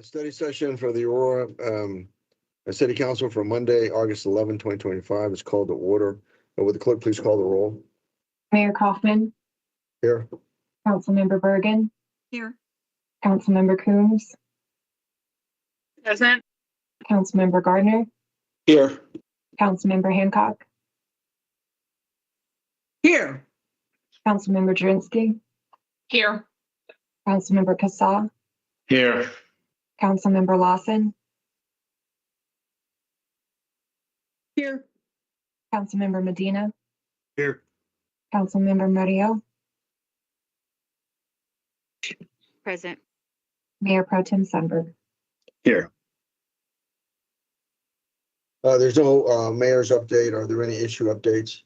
Study session for the Aurora City Council for Monday, August 11, 2025 is called to order. Would the clerk please call the roll? Mayor Kaufman. Here. Councilmember Bergen. Here. Councilmember Coombs. Present. Councilmember Gardner. Here. Councilmember Hancock. Here. Councilmember Drinsky. Here. Councilmember Kassah. Here. Councilmember Lawson. Here. Councilmember Medina. Here. Councilmember Murillo. Present. Mayor Pro Tem Sundberg. Here. There's no mayor's update. Are there any issue updates?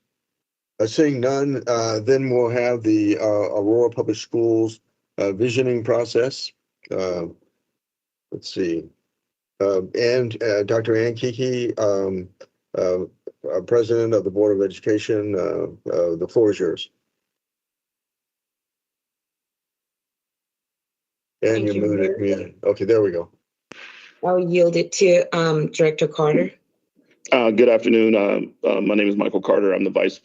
Seeing none, then we'll have the Aurora Public Schools visioning process. Let's see. And Dr. Ann Kiki, President of the Board of Education, the floor is yours. And Thank you you, muted me. Okay, there we go. I'll yield it to Director Carter. Good afternoon. My name is Michael Carter. I'm the Vice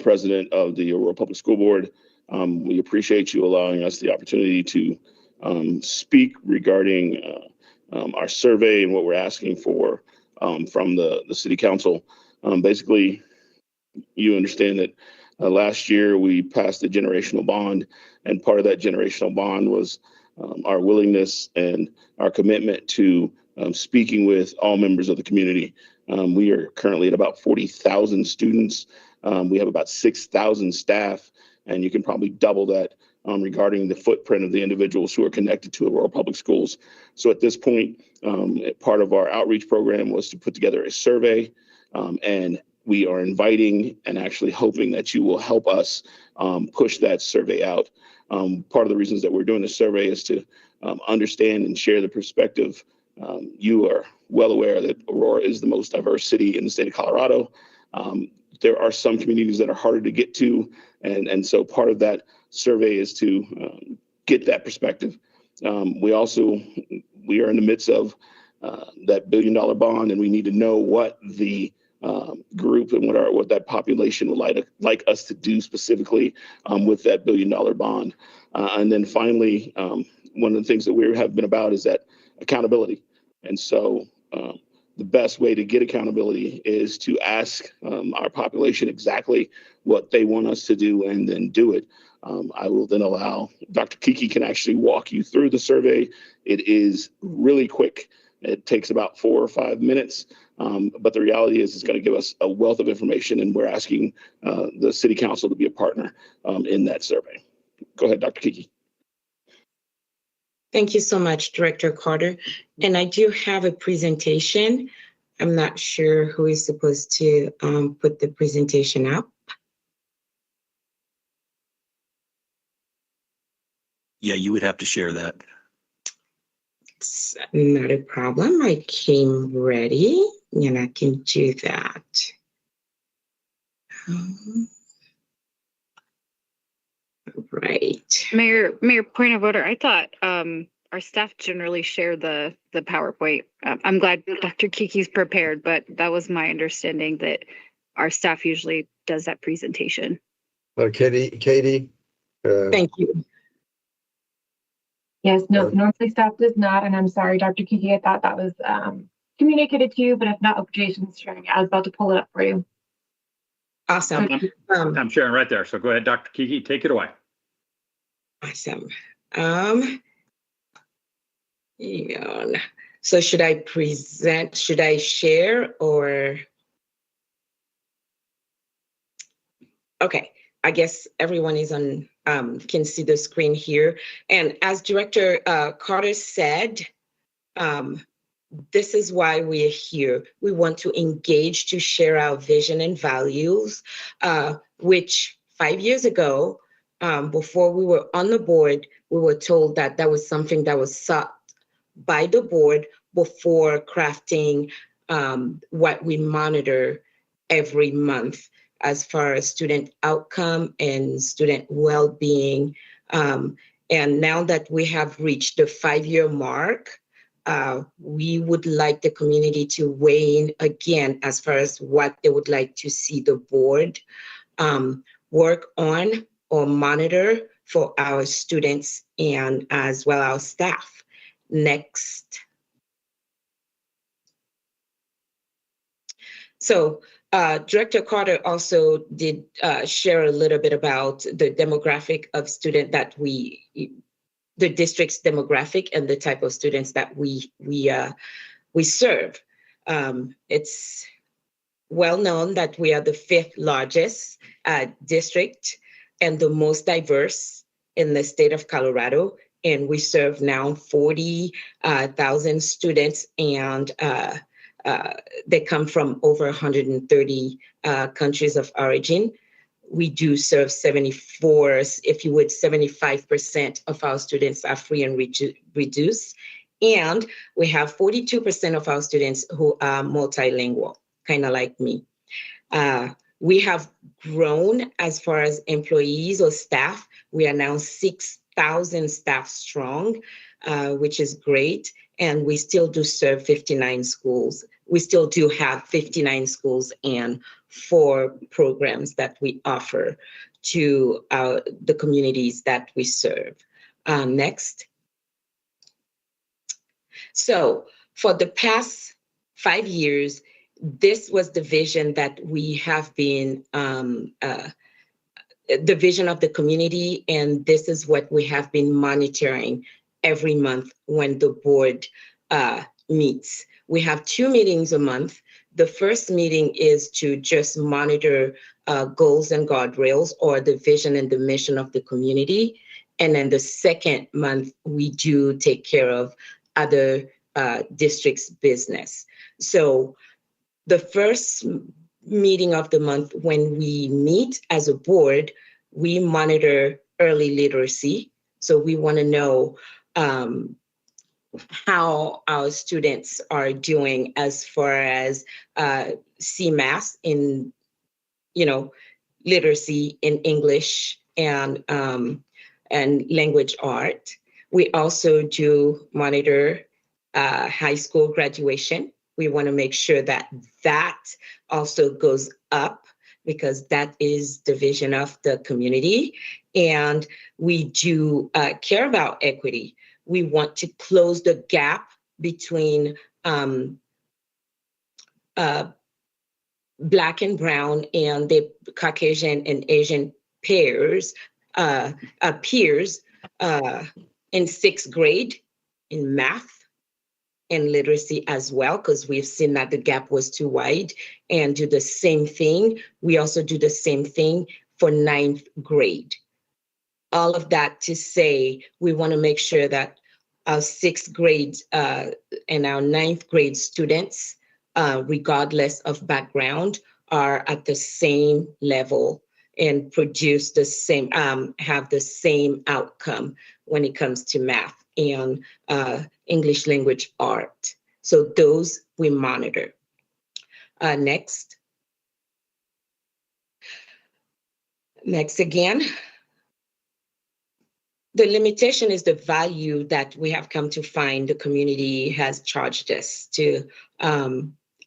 President of the Aurora Public School Board. We appreciate you allowing us the opportunity to speak regarding our survey and what we're asking for from the City Council. Basically, you understand that last year we passed a generational bond, and part of that generational bond was our willingness and our commitment to speaking with all members of the community. We are currently at about 40,000 students. We have about 6,000 staff, and you can probably double that regarding the footprint of the individuals who are connected to Aurora Public Schools. So at this point, part of our outreach program was to put together a survey, and we are inviting and actually hoping that you will help us push that survey out. Part of the reasons that we're doing this survey is to understand and share the perspective. You are well aware that Aurora is the most diverse city in the state of Colorado. There are some communities that are harder to get to, and so part of that survey is to get that perspective. We are in the midst of that $1 billion bond, and we need to know what the group and what that population would like us to do specifically with that $1 billion bond. And then finally, one of the things that we have been about is that accountability. And so the best way to get accountability is to ask our population exactly what they want us to do and then do it. I will then allow Dr. Kiki can actually walk you through the survey. It is really quick. It takes about 4 or 5 minutes. But the reality is it's going to give us a wealth of information, and we're asking the City Council to be a partner in that survey. Go ahead, Dr. Kiki. Thank you so much, Director Carter. And I do have a presentation. I'm not sure who is supposed to put the presentation up. Yeah, you would have to share that. It's not a problem. I came ready and I can do that. Right. Mayor, point of order. I thought our staff generally share the PowerPoint. I'm glad Dr. Kiki's prepared, but that was my understanding that our staff usually does that presentation. Katie. Thank you. Yes, no, normally staff does not, and I'm sorry, Dr. Kiki, I thought that was communicated to you, but if not, objections sharing. I was about to pull it up for you. Awesome. I'm sharing right there. So go ahead, Dr. Kiki, take it away. Awesome. So should I present, should I share or? Okay, I guess everyone is on, can see the screen here. And as Director Carter said, this is why we are here. We want to engage to share our vision and values, which 5 years ago, before we were on the board, we were told that that was something that was sought by the board before crafting what we monitor every month as far as student outcome and student well-being. And now that we have reached the 5-year mark, we would like the community to weigh in again as far as what they would like to see the board work on or monitor for our students and as well our staff. Next. So Director Carter also did share a little bit about the demographic of student that the district's demographic and the type of students that we serve. It's well known that we are the 5th largest district and the most diverse in the state of Colorado. And we serve now 40,000 students, and they come from over 130 countries of origin. We do serve 75% of our students are free and reduced. And we have 42% of our students who are multilingual, kind of like me. We have grown as far as employees or staff. We are now 6,000 staff strong, which is great. And we still do serve 59 schools. We still do have 59 schools and 4 programs that we offer to the communities that we serve. Next. So for the past 5 years, this was the vision that we have been, the vision of the community, and this is what we have been monitoring every month when the board meets. We have 2 meetings a month. The first meeting is to just monitor goals and guardrails or the vision and the mission of the community. And then the second month, we do take care of other districts' business. So the first meeting of the month, when we meet as a board, we monitor early literacy. So we want to know how our students are doing as far as CMAS in, literacy in English and language art. We also do monitor high school graduation. We want to make sure that that also goes up because that is the vision of the community. And we do care about equity. We want to close the gap between Black and Brown and the Caucasian and Asian peers in 6th grade in math and literacy as well, because we've seen that the gap was too wide, and do the same thing. We also do the same thing for 9th grade. All of that to say, we want to make sure that our 6th grade and our 9th grade students, regardless of background, are at the same level and produce the same, have the same outcome when it comes to math and English language art. So those we monitor. Next. Next again. The limitation is the value that we have come to find the community has charged us to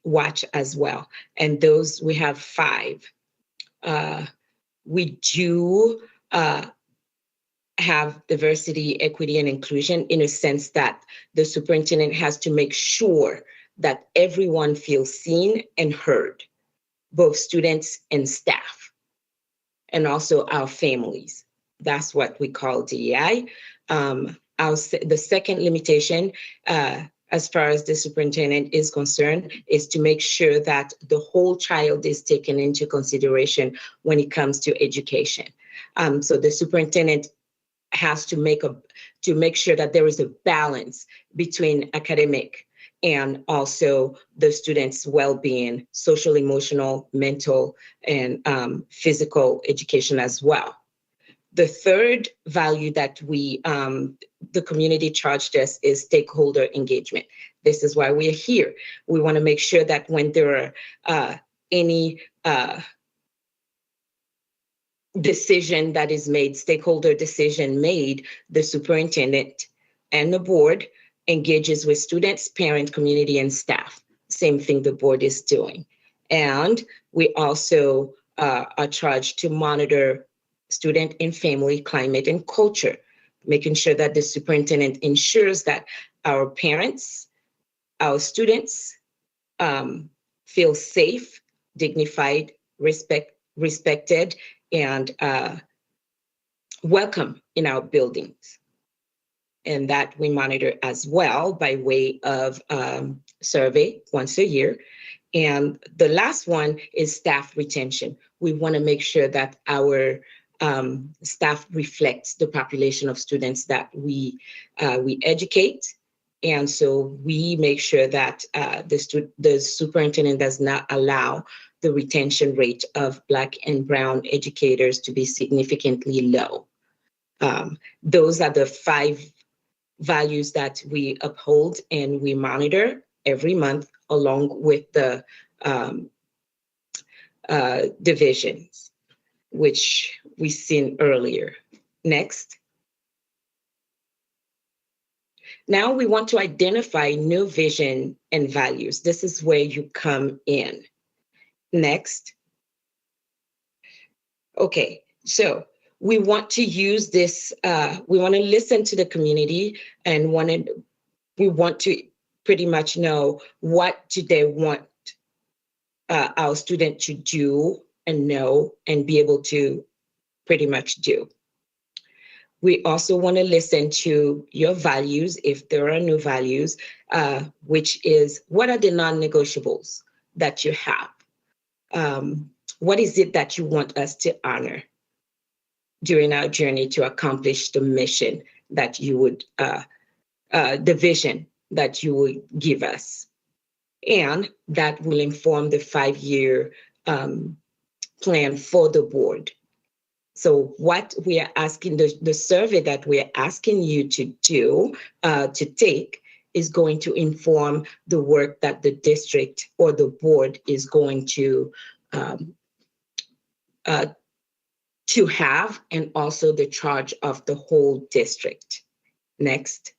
watch as well. And those, we have 5. We do have diversity, equity, and inclusion in a sense that the superintendent has to make sure that everyone feels seen and heard, both students and staff, and also our families. That's what we call DEI. The second limitation, as far as the superintendent is concerned, is to make sure that the whole child is taken into consideration when it comes to education. So the superintendent has to make sure that there is a balance between academic and also the students' well-being, social, emotional, mental, and physical education as well. The third value that the community charged us is stakeholder engagement. This is why we're here. We want to make sure that when there are any decision that is made, stakeholder decision made, the superintendent and the board engages with students, parent, community, and staff. Same thing the board is doing. And we also are charged to monitor student and family climate and culture, making sure that the superintendent ensures that our parents, our students feel safe, dignified, respected, and welcome in our buildings. And that we monitor as well by way of survey once a year. And the last one is staff retention. We want to make sure that our staff reflects the population of students that we educate. And so we make sure that the superintendent does not allow the retention rate of Black and Brown educators to be significantly low. Those are the 5 values that we uphold and we monitor every month, along with the divisions, which we seen earlier. Next. Now we want to identify new vision and values. This is where you come in. Next. Okay, so we want to use this, we want to listen to the community and we want to pretty much know what do they want our student to do and know and be able to pretty much do. We also want to listen to your values, if there are new values, which is what are the non-negotiables that you have? What is it that you want us to honor during our journey to accomplish the mission that you would, the vision that you would give us? And that will inform the 5-year plan for the board. So what we are asking, the survey that we are asking you to do, to take, is going to inform the work that the district or the board is going to have, and also the charge of the whole district. Next.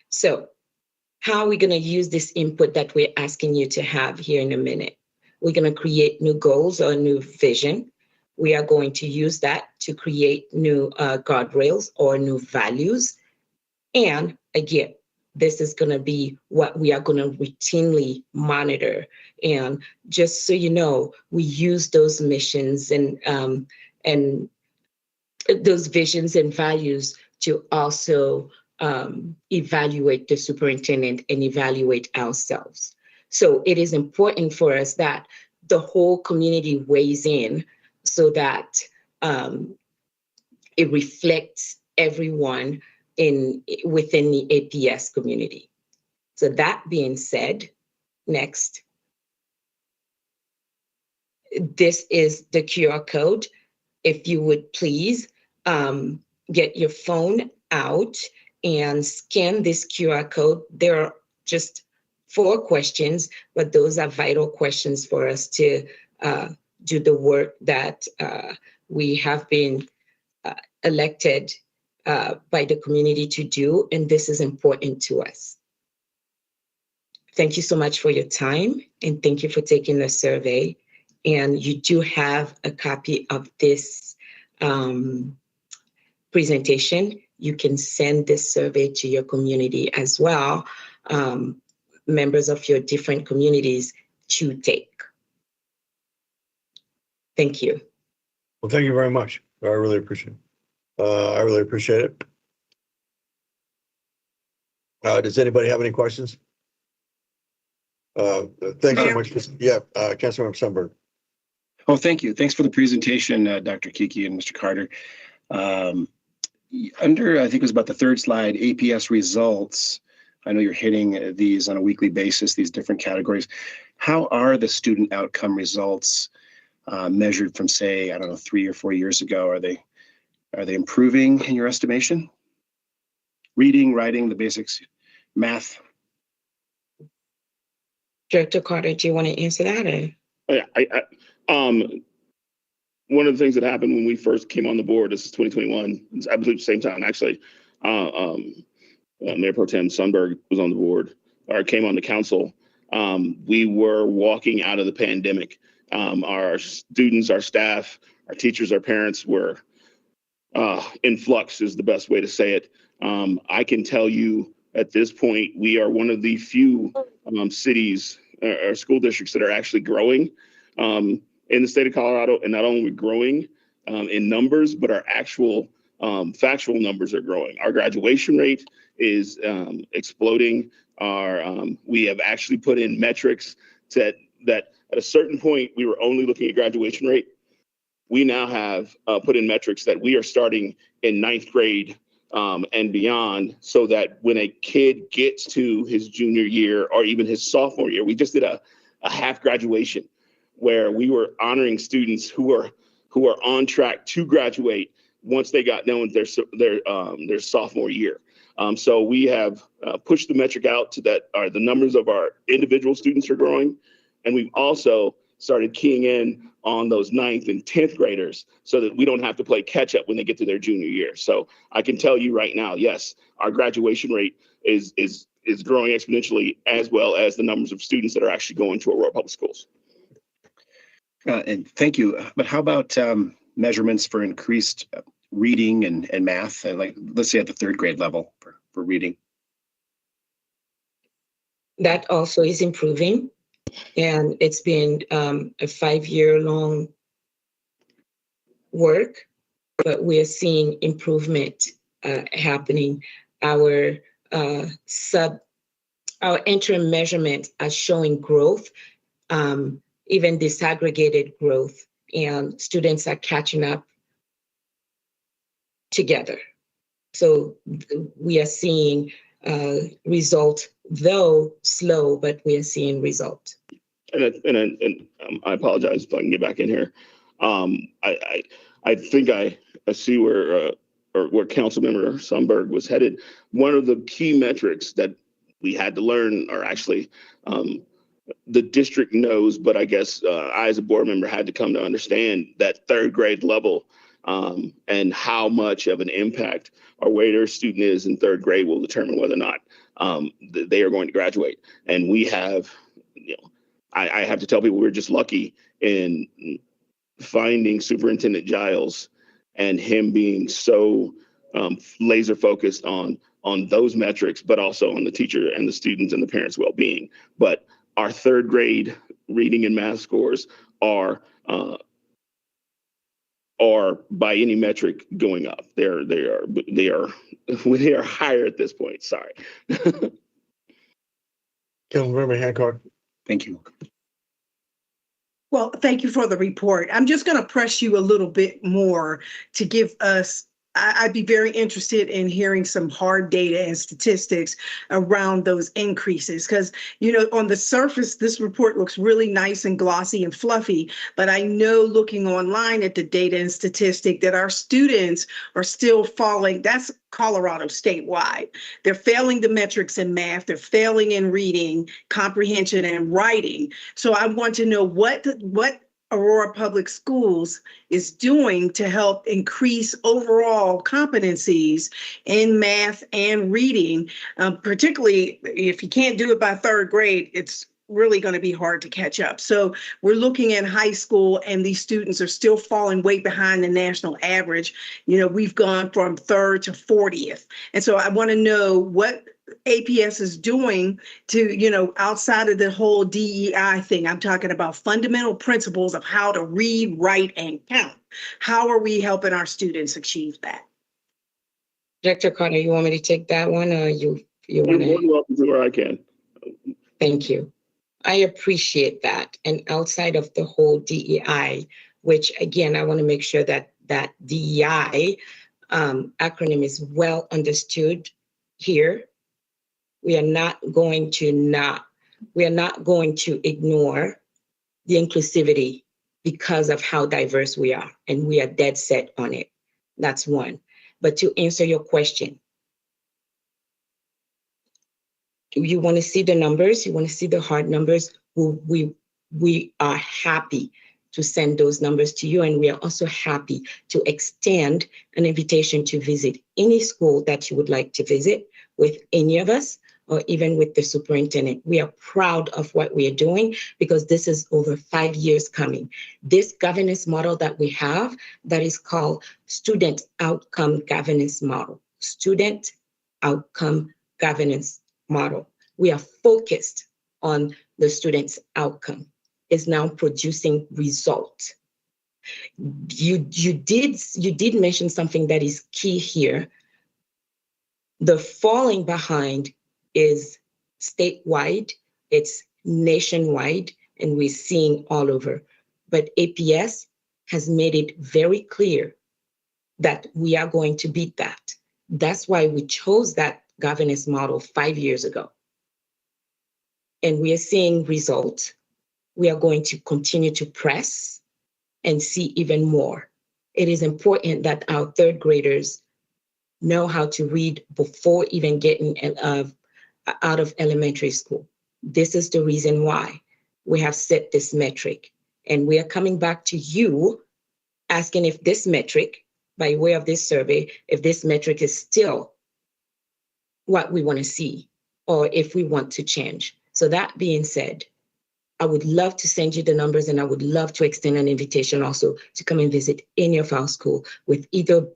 So how are we going to use this input that we're asking you to have here in a minute? We're going to create new goals or new vision. We are going to use that to create new guardrails or new values. And again, this is going to be what we are going to routinely monitor. And just so you know, we use those missions and those visions and values to also evaluate the superintendent and evaluate ourselves. So it is important for us that the whole community weighs in so that it reflects everyone within the APS community. So that being said, next. This is the QR code. If you would please get your phone out and scan this QR code. There are just 4 questions, but those are vital questions for us to do the work that we have been elected by the community to do, and this is important to us. Thank you so much for your time, and thank you for taking the survey. And you do have a copy of this presentation. You can send this survey to your community as well, members of your different communities to take. Thank you. Well, thank you very much. I really appreciate it. Does anybody have any questions? Thanks so much. Councilmember Sunberg. Oh, thank you. Thanks for the presentation, Dr. Kiki and Mr. Carter. Under, I think it was about the 3rd slide, APS results. I know you're hitting these on a weekly basis, these different categories. How are the student outcome results measured from, say, I don't know, 3 or 4 years ago? Are they improving in your estimation? Reading, writing, the basics, math. Director Carter, do you want to answer that? One of the things that happened when we first came on the board, this is 2021, I believe the same time actually, Mayor Pro Tem Sundberg was on the board or came on the council, we were walking out of the pandemic. Our students, our staff, our teachers, our parents were in flux is the best way to say it. I can tell you at this point, we are one of the few cities or school districts that are actually growing in the state of Colorado, and not only growing in numbers, but our actual factual numbers are growing. Our graduation rate is exploding. We have actually put in metrics that at a certain point we were only looking at graduation rate. We now have put in metrics that we are starting in 9th grade and beyond, so that when a kid gets to his junior year or even his sophomore year, we just did a half graduation where we were honoring students who are on track to graduate once they got done with their sophomore year. So we have pushed the metric out to that the numbers of our individual students are growing, and we've also started keying in on those 9th and 10th graders so that we don't have to play catch up when they get to their junior year. So I can tell you right now, yes, our graduation rate is growing exponentially, as well as the numbers of students that are actually going to Aurora Public Schools. And thank you. But how about measurements for increased reading and math? Like, let's say at the 3rd grade level for reading. That also is improving. And it's been a 5-year-long work, but we are seeing improvement happening. Our interim measurement are showing growth, even disaggregated growth, and students are catching up together. So we are seeing result, though slow, but we are seeing result. And I apologize if I can get back in here. I think I see where Councilmember Sundberg was headed. One of the key metrics that we had to learn are actually the district knows, but I guess I as a board member had to come to understand that 3rd grade level and how much of an impact or where their student is in 3rd grade will determine whether or not they are going to graduate. And we have, I have to tell people we're just lucky in finding Superintendent Giles and him being so laser focused on those metrics, but also on the teacher and the students and the parents' well-being. But our 3rd grade reading and math scores are by any metric going up. They are higher at this point. Sorry. Councilmember Hancock. Thank you. Well, thank you for the report. I'm just going to press you a little bit more to give us, I'd be very interested in hearing some hard data and statistics around those increases. Because, on the surface, this report looks really nice and glossy and fluffy. But I know looking online at the data and statistic that our students are still falling. That's Colorado statewide. They're failing the metrics in math. They're failing in reading, comprehension, and writing. So I want to know what Aurora Public Schools is doing to help increase overall competencies in math and reading, particularly if you can't do it by 3rd grade, it's really going to be hard to catch up. So we're looking at high school, and these students are still falling way behind the national average. We've gone from 3rd to 40th. And so I want to know what APS is doing to, outside of the whole DEI thing. I'm talking about fundamental principles of how to read, write, and count. How are we helping our students achieve that? Director Carter, you want me to take that one, or you You're want more than to? welcome to where I can. Thank you. I appreciate that. And outside of the whole DEI, which again, I want to make sure that DEI acronym is well understood here. We are not going to ignore the inclusivity because of how diverse we are, and we are dead set on it. That's one. But to answer your question, you want to see the numbers, you want to see the hard numbers. We are happy to send those numbers to you. And we are also happy to extend an invitation to visit any school that you would like to visit with any of us, or even with the superintendent. We are proud of what we are doing because this is over 5 years coming. This governance model that we have, that is called Student Outcome Governance Model. Student Outcome Governance Model. We are focused on the student's outcome, is now producing results. You did mention something that is key here. The falling behind is statewide, it's nationwide, and we're seeing all over. But APS has made it very clear that we are going to beat that. That's why we chose that governance model 5 years ago. And we are seeing results. We are going to continue to press and see even more. It is important that our third graders know how to read before even getting out of elementary school. This is the reason why we have set this metric. And we are coming back to you asking if this metric, by way of this survey, if this metric is still what we want to see, or if we want to change. So that being said, I would love to send you the numbers, and I would love to extend an invitation also to come and visit any of our school with either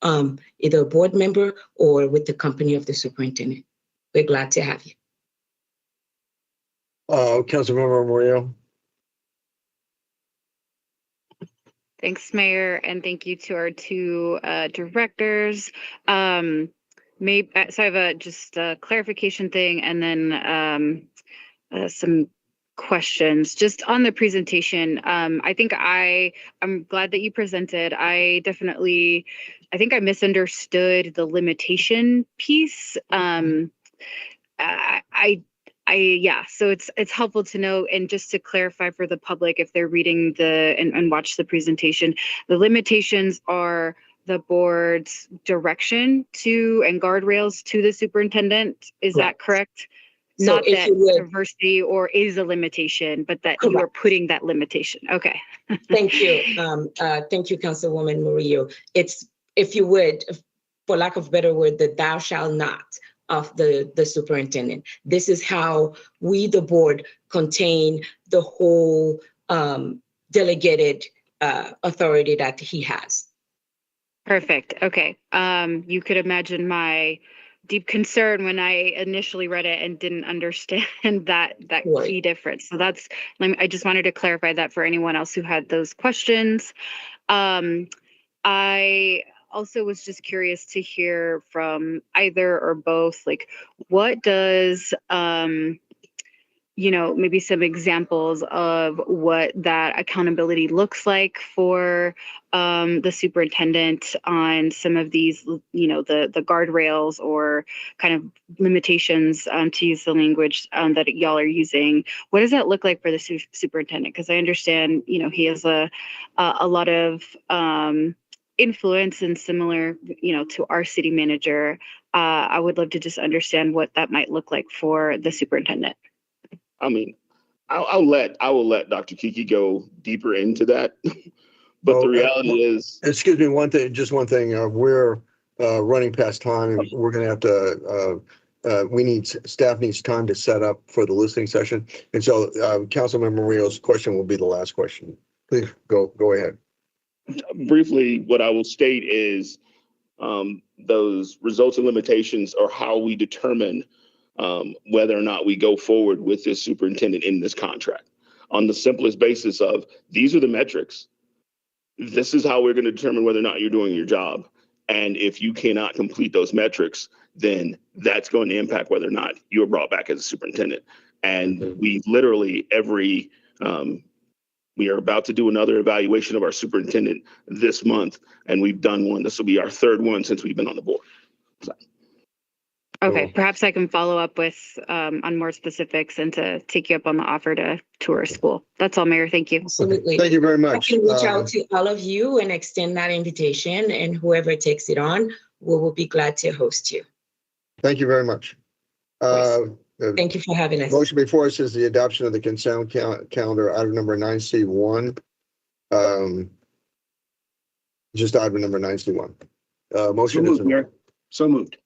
a board member or with the company of the superintendent. We're glad to have you. Councilmember Murillo. Thanks, Mayor, and thank you to our two directors. So I have just a clarification thing, and then some questions just on the presentation. I think I'm glad that you presented. I think I misunderstood the limitation piece. So it's helpful to know, and just to clarify for the public, if they're reading and watch the presentation, the limitations are the board's direction to and guardrails to the superintendent. Is that correct? So not that diversity or is a limitation, but that you are putting that limitation. Okay. Thank you. Thank you, Councilwoman Murillo. It's, if you would, for lack of a better word, the thou shall not of the superintendent. This is how we, the board, contain the whole delegated authority that he has. Perfect. Okay. You could imagine my deep concern when I initially read it and didn't understand that key difference. So I just wanted to clarify that for anyone else who had those questions. I also was just curious to hear from either or both, like, what does, maybe some examples of what that accountability looks like for the superintendent on some of these, the guardrails or kind of limitations, to use the language that y'all are using. What does that look like for the superintendent? Because I understand, he has a lot of influence and similar, to our city manager. I would love to just understand what that might look like for the superintendent. I mean, I will let Dr. Kiki go deeper into that. But the reality is, excuse me, one thing. We're running past time, and we're going to have to. Staff needs time to set up for the listening session, and so Councilmember Murillo's question will be the last question. Please go ahead. Briefly, what I will state is those results and limitations are how we determine whether or not we go forward with this superintendent in this contract, on the simplest basis of these are the metrics. This is how we're going to determine whether or not you're doing your job. And if you cannot complete those metrics, then that's going to impact whether or not you're brought back as a superintendent. And we literally we are about to do another evaluation of our superintendent this month, and we've done one. This will be our third one since we've been on the board. So. Okay, perhaps I can follow up with on more specifics and to take you up on the offer to tour a school. That's all, Mayor. Thank you. Absolutely. Thank you very much. I can reach out to all of you and extend that invitation, and whoever takes it on, we will be glad to host you. Thank you very much. Thank you for having us. Motion before us is the adoption of the consent calendar, item number 9C1. Just item number 91. So Motion is moved, Mayor. So moved.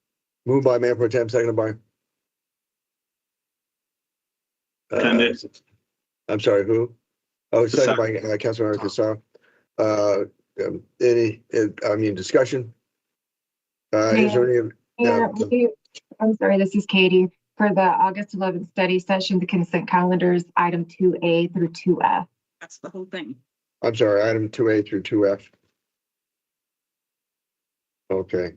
moved by Mayor Pro Tem, seconded by. I'm sorry, who? Oh, seconded by Councilmember Casar. Discussion? Is there any? I'm sorry, this is Katie. For the August 11th study session, the consent calendars, item 2A through 2F. That's the whole thing. I'm sorry, item 2A through 2F. Okay.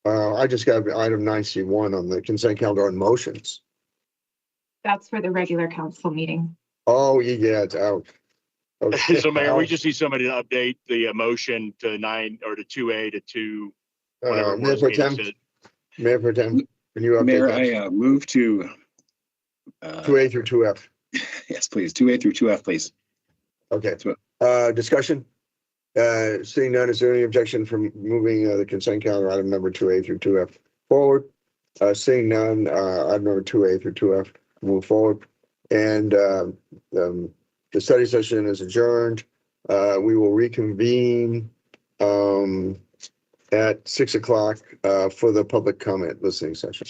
I just got item 9C1 on the consent calendar on motions. That's for the regular council meeting. Oh, yeah, it's out. Okay. So Mayor, we just need somebody to update the motion to 9 or to 2A to 2. Whatever it Mayor was Pro Katie Tem, said. Mayor Pro Tem, can you update Mayor, that? I move to 2A through 2F. yes, please. 2A through 2F, please. Okay. That's what- Discussion? Seeing none, is there any objection from moving the consent calendar item number 2A through 2F forward? Seeing none, item number 2A through 2F move forward. And the study session is adjourned. We will reconvene at 6 o'clock for the public comment listening session.